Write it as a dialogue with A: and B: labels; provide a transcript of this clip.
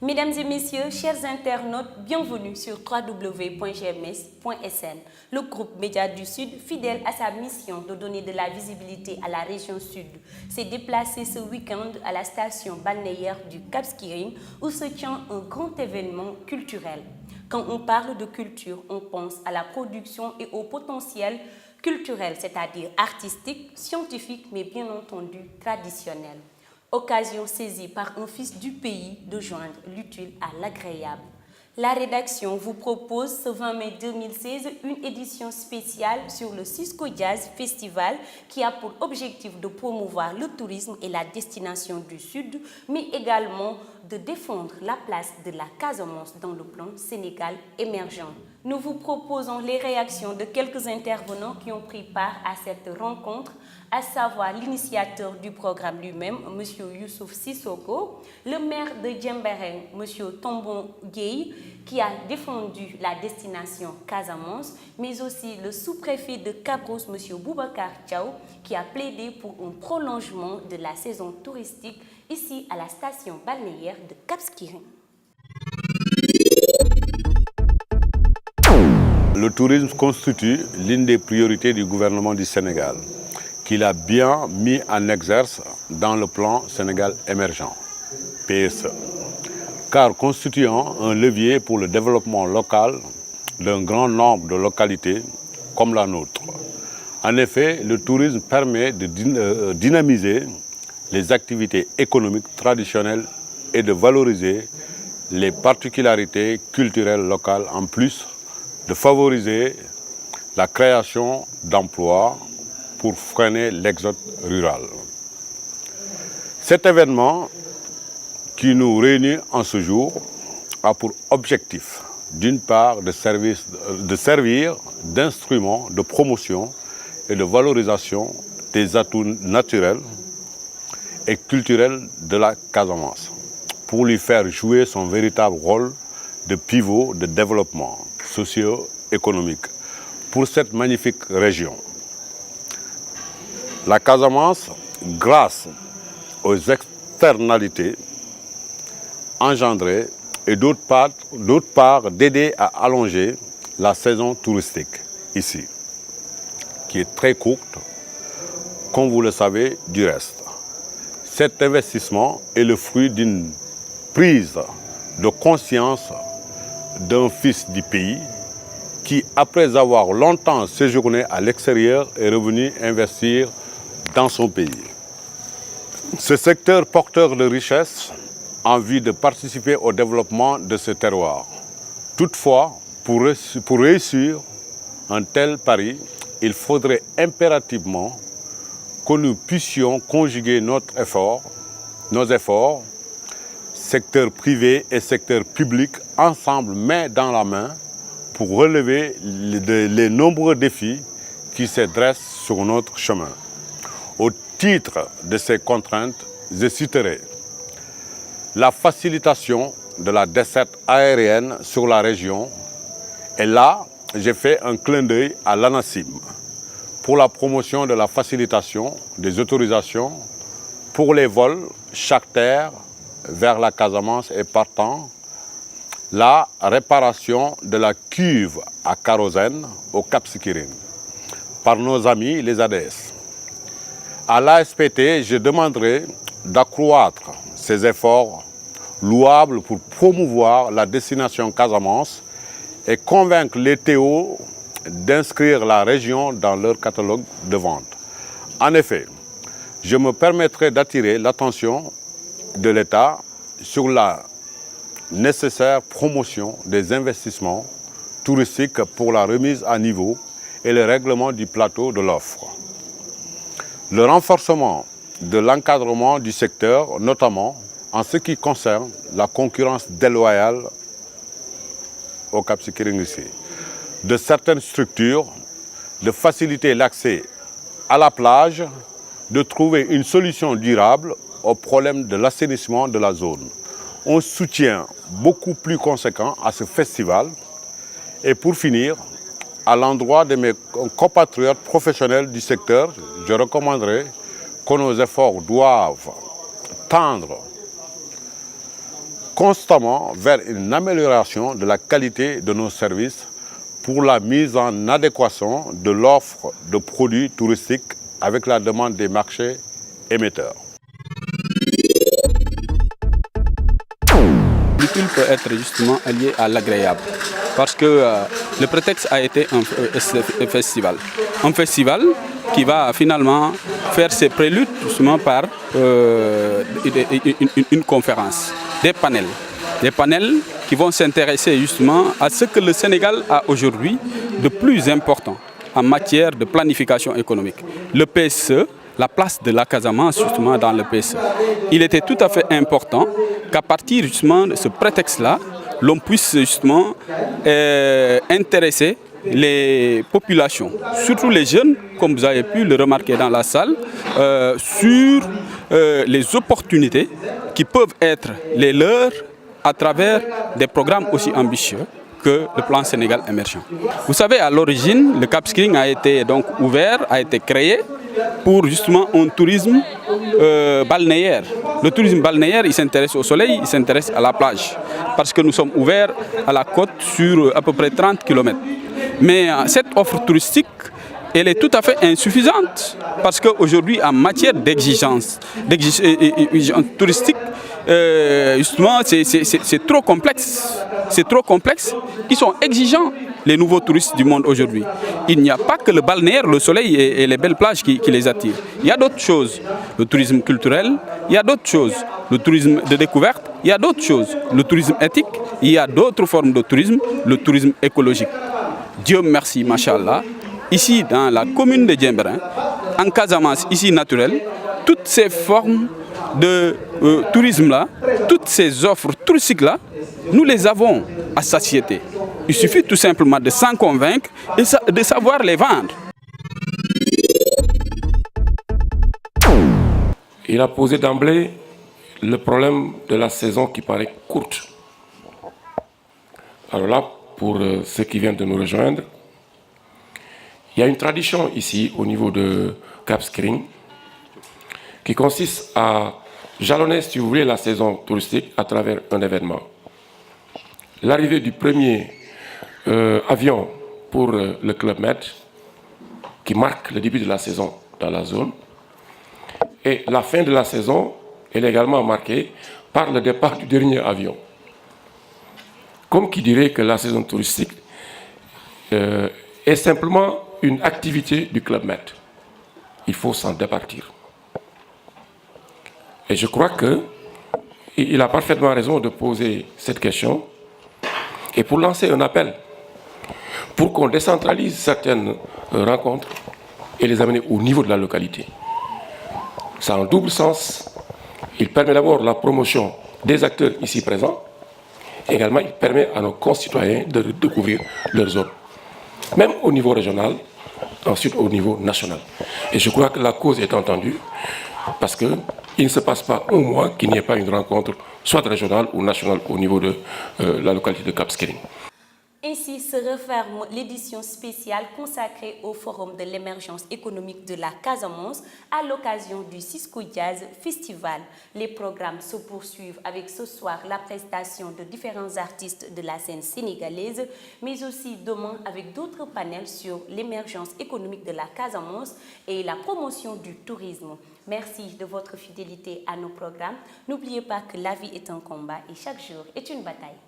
A: Mesdames et messieurs, chers internautes, bienvenue sur www.gms.sn. Le groupe Média du Sud, fidèle à sa mission de donner de la visibilité à la région sud, s'est déplacé ce week-end à la station balnéaire du Cap Skirring où se tient un grand événement culturel. Quand on parle de culture, on pense à la production et au potentiel culturel, c'est-à-dire artistique, scientifique, mais bien entendu traditionnel. Occasion saisie par un fils du pays de joindre l'utile à l'agréable. La rédaction vous propose ce 20 mai 2016 une édition spéciale sur le Cisco Jazz Festival qui a pour objectif de promouvoir le tourisme et la destination du Sud, mais également de défendre la place de la Casamance dans le plan Sénégal émergent. Nous vous proposons les réactions de quelques intervenants qui ont pris part à cette rencontre, à savoir l'initiateur du programme lui-même, M. Youssouf Sissoko, le maire de Djembéreng, M. Tombon Gueye, qui a défendu la destination Casamance, mais aussi le sous-préfet de Cap-Rousse, M. Boubacar Thiaw, qui a plaidé pour un prolongement de la saison touristique ici à la station balnéaire de Cap Skirring.
B: Le tourisme constitue l'une des priorités du gouvernement du Sénégal, qu'il a bien mis en exerce dans le plan Sénégal émergent, PSE, car constituant un levier pour le développement local d'un grand nombre de localités comme la nôtre. En effet, le tourisme permet de dynamiser les activités économiques traditionnelles et de valoriser les particularités culturelles locales en plus de favoriser la création d'emplois pour freiner l'exode rural. Cet événement qui nous réunit en ce jour a pour objectif, d'une part, de servir d'instrument de promotion et de valorisation des atouts naturels et culturels de la Casamance, pour lui faire jouer son véritable rôle de pivot de développement socio-économique pour cette magnifique région. La Casamance, grâce aux externalités engendrées et d'autre part d'aider à allonger la saison touristique ici, qui est très courte, comme vous le savez du reste. Cet investissement est le fruit d'une prise de conscience d'un fils du pays qui, après avoir longtemps séjourné à l'extérieur, est revenu investir dans son pays. Ce secteur porteur de richesse a envie de participer au développement de ce terroir. Toutefois, pour réussir un tel pari, il faudrait impérativement que nous puissions conjuguer nos efforts, secteur privé et secteur public, ensemble, main dans la main, pour relever les nombreux défis qui se dressent sur notre chemin. Au titre de ces contraintes, je citerai la facilitation de la desserte aérienne sur la région. Et là, j'ai fait un clin d'œil à l'ANACIM pour la promotion de la facilitation des autorisations pour les vols charters vers la Casamance et partant, la réparation de la cuve à kérosène au Cap Skirring par nos amis les ADS. À l'ASPT, je demanderai d'accroître ces efforts louables pour promouvoir la destination Casamance et convaincre les TO d'inscrire la région dans leur catalogue de vente. En effet, je me permettrai d'attirer l'attention de l'État sur la nécessaire promotion des investissements touristiques pour la remise à niveau et le règlement du plateau de l'offre. Le renforcement de l'encadrement du secteur, notamment en ce qui concerne la concurrence déloyale au Cap Skirring ici, de certaines structures, de faciliter l'accès à la plage, de trouver une solution durable au problème de l'assainissement de la zone. Un soutien beaucoup plus conséquent à ce festival. Et pour finir, à l'endroit de mes compatriotes professionnels du secteur, je recommanderais que nos efforts doivent tendre constamment vers une amélioration de la qualité de nos services pour la mise en adéquation de l'offre de produits touristiques avec la demande des marchés émetteurs.
C: L'utile peut être justement lié à l'agréable parce que le prétexte a été un festival. Un festival qui va finalement faire ses préludes justement par une conférence, des panels qui vont s'intéresser justement à ce que le Sénégal a aujourd'hui de plus important en matière de planification économique. Le PSE, la place de la Casamance justement dans le PSE. Il était tout à fait important qu'à partir justement de ce prétexte-là, l'on puisse justement intéresser les populations, surtout les jeunes, comme vous avez pu le remarquer dans la salle, sur les opportunités qui peuvent être les leurs à travers des programmes aussi ambitieux que le plan Sénégal émergent. Vous savez, à l'origine, le Cap Skirring a été donc ouvert, a été créé pour justement un tourisme balnéaire. Le tourisme balnéaire, il s'intéresse au soleil, il s'intéresse à la plage, parce que nous sommes ouverts à la côte sur à peu près 30 km. Mais cette offre touristique, elle est tout à fait insuffisante, parce qu'aujourd'hui, en matière d'exigence touristique, justement, c'est trop complexe. C'est trop complexe. Ils sont exigeants, les nouveaux touristes du monde aujourd'hui. Il n'y a pas que le balnéaire, le soleil et les belles plages qui les attirent. Il y a d'autres choses. Le tourisme culturel, il y a d'autres choses. Le tourisme de découverte, il y a d'autres choses. Le tourisme éthique, il y a d'autres formes de tourisme, le tourisme écologique. Dieu merci, machallah. Ici, dans la commune de Djembrin, en Casamance, ici naturelle, toutes ces formes de tourisme-là, toutes ces offres touristiques-là, nous les avons à satiété. Il suffit tout simplement de s'en convaincre et de savoir les vendre.
D: Il a posé d'emblée le problème de la saison qui paraît courte. Alors là, pour ceux qui viennent de nous rejoindre, il y a une tradition ici au niveau de Cap Skirring qui consiste à jalonner, si vous voulez, la saison touristique à travers un événement. L'arrivée du premier avion pour le Club Med, qui marque le début de la saison dans la zone, et la fin de la saison est également marquée par le départ du dernier avion. Comme qui dirait que la saison touristique est simplement une activité du Club Med. Il faut s'en départir. Et je crois qu'il a parfaitement raison de poser cette question et pour lancer un appel pour qu'on décentralise certaines rencontres et les amener au niveau de la localité. Ça a un double sens. Il permet d'abord la promotion des acteurs ici présents. Également, il permet à nos concitoyens de découvrir leur zone, même au niveau régional, ensuite au niveau national. Et je crois que la cause est entendue parce qu'il ne se passe pas un mois qu'il n'y ait pas une rencontre, soit régionale ou nationale, au niveau de la localité de Cap Skirring.
A: Ainsi se referme l'édition spéciale consacrée au Forum de l'émergence économique de la Casamance à l'occasion du Cisco Jazz Festival. Les programmes se poursuivent avec ce soir la prestation de différents artistes de la scène sénégalaise, mais aussi demain avec d'autres panels sur l'émergence économique de la Casamance et la promotion du tourisme. Merci de votre fidélité à nos programmes. N'oubliez pas que la vie est un combat et chaque jour est une bataille.